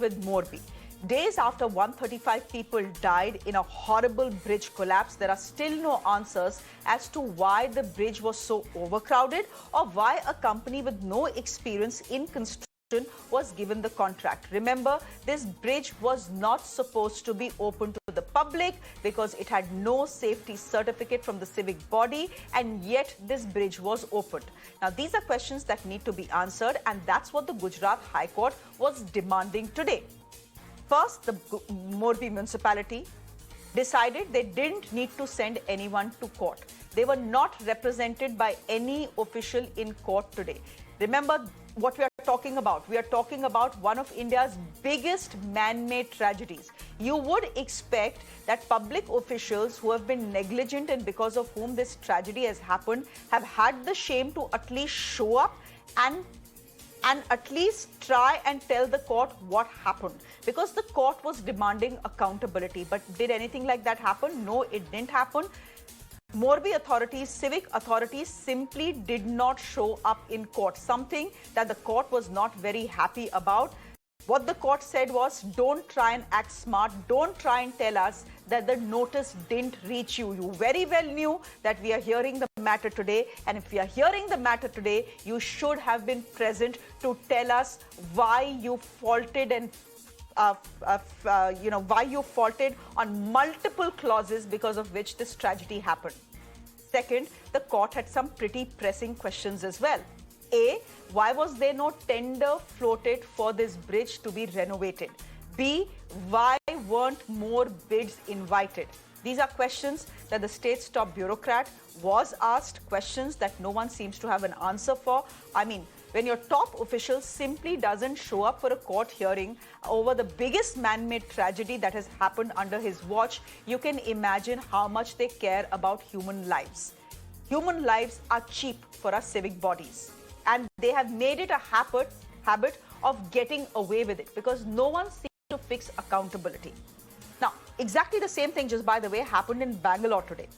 with Morbi. Days after 135 people died in a horrible bridge collapse, there are still no answers as to why the bridge was so overcrowded or why a company with no experience in construction was given the contract. Remember, this bridge was not supposed to be open to the public because it had no safety certificate from the civic body, and yet this bridge was opened. Now, these are questions that need to be answered, and that's what the Gujarat High Court was demanding today. First, the Morbi municipality decided they didn't need to send anyone to court. They were not represented by any official in court today. Remember what we are talking about. We are talking about one of India's biggest man-made tragedies. You would expect that public officials who have been negligent and because of whom this tragedy has happened have had the shame to at least show up and at least try and tell the court what happened, because the court was demanding accountability. But did anything like that happen? No, it didn't happen. Morbi authorities, civic authorities simply did not show up in court, something that the court was not very happy about. What the court said was, don't try and act smart. Don't try and tell us that the notice didn't reach you. You very well knew that we are hearing the matter today. And if we are hearing the matter today, you should have been present to tell us why you faulted and why you faulted on multiple clauses because of which this tragedy happened. Second, the court had some pretty pressing questions as well. A, why was there no tender floated for this bridge to be renovated? B, why weren't more bids invited? These are questions that the state's top bureaucrat was asked, questions that no one seems to have an answer for. I mean, when your top official simply doesn't show up for a court hearing over the biggest man-made tragedy that has happened under his watch, you can imagine how much they care about human lives. Human lives are cheap for our civic bodies, and they have made it a habit of getting away with it because no one seems to fix accountability. Now, exactly the same thing, just by the way, happened in Bangalore today.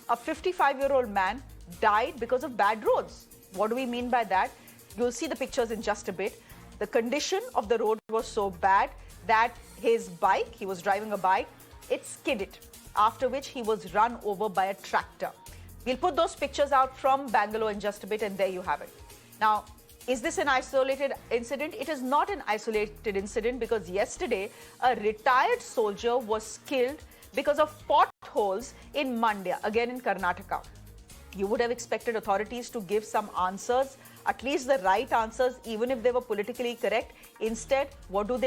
A 55-year-old man died because of bad roads. What do we mean by that? You'll see the pictures in just a bit. The condition of the road was so bad that his bike, he was driving a bike, it skidded, after which he was run over by a tractor. We'll put those pictures out from Bangalore in just a bit, and there you have it. Now, is this an isolated incident? It is not an isolated incident because yesterday a retired soldier was killed because of potholes in Mandya, again in Karnataka. You would have expected authorities to give some answers, at least the right answers, even if they were politically correct. Instead, what do?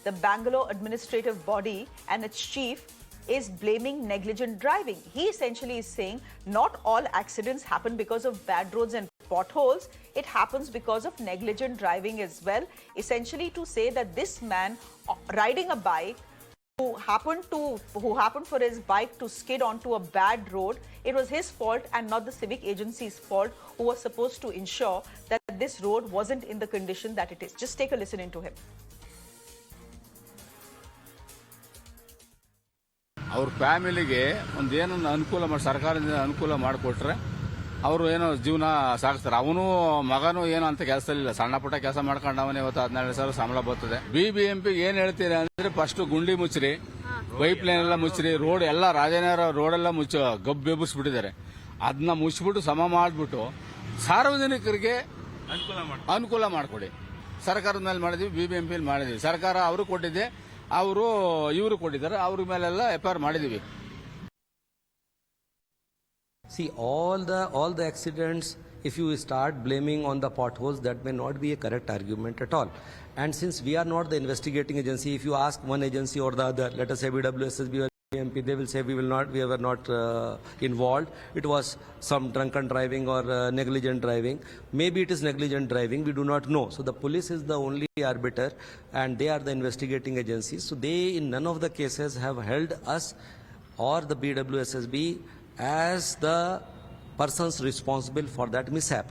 The Bangalore administrative body and its chief is blaming negligent driving. He essentially is saying not all accidents happen because of bad roads and potholes. It happens because of negligent driving as well. Essentially to say that this man riding a bike who happened for his bike to skid onto a bad road, it was his fault and not the civic agency's fault, who was supposed to ensure that this road wasn't in the condition that it is. Just take a listen into him. ಅವ್ರ ಫ್ಯಾಮಿಲಿಗೆ ಒಂದು ಏನನ್ನ ಅನುಕೂಲ ಮಾಡಿ ಸರ್ಕಾರದಿಂದ ಅನುಕೂಲ ಮಾಡಿಕೊಟ್ರೆ ಅವರು ಏನೋ ಜೀವನ ಸಾಗಿಸ್ತಾರೆ. ಅವನು ಮಗನೂ ಏನೋ ಅಂತ ಕೆಲಸದಲ್ಲಿಲ್ಲ, ಸಣ್ಣ ಪುಟ್ಟ ಕೆಲಸ ಮಾಡ್ಕೊಂಡು ಅವನೇ ಇವತ್ತು 12,000 ಸಂಬಳ ಬರ್ತದೆ. BBMP ಏನ್ ಹೇಳ್ತೀರಿ ಅಂದ್ರೆ ಫಸ್ಟ್ ಗುಂಡಿ ಮುಚ್ಚ್ರಿ, ಪೈಪ್ ಲೈನ್ ಎಲ್ಲ ಮುಚ್ಚ್ರಿ, ರೋಡ್ ಎಲ್ಲ ರಾಜನಗರ ರೋಡ್ ಎಲ್ಲ ಗಬ್ಬೆಬ್ಬಿಸ್ಬಿಟ್ಟಿದ್ದಾರೆ. ಅದನ್ನ ಮುಚ್ಚಿಬಿಟ್ಟು ಸಮ ಮಾಡಿಬಿಟ್ಟು ಸಾರ್ವಜನಿಕರಿಗೆ ಅನುಕೂಲ ಮಾಡಿಕೊಡಿ. ಸರ್ಕಾರದ ಮೇಲೆ ಮಾಡಿದ್ವಿ, BBMP ಮಾಡಿದ್ವಿ. ಸರ್ಕಾರ ಅವರು ಕೊಟ್ಟಿದ್ದೆ, ಇವರು ಕೊಟ್ಟಿದ್ದಾರೆ, ಅವ್ರ ಮೇಲೆಲ್ಲ FIR ಮಾಡಿದೀವಿ. See, all the accidents, if you start blaming on the potholes, that may not be a correct argument at all. And since we are not the investigating agency, if you ask one agency or the other, let us say BWSSB or BBMP, they will say we were not involved. It was some drunken driving or negligent driving. Maybe it is negligent driving, we do not know. So the police is the only arbiter and they are the investigating agencies. So they in none of the cases have held us or the BWSSB as the persons responsible for that mishap.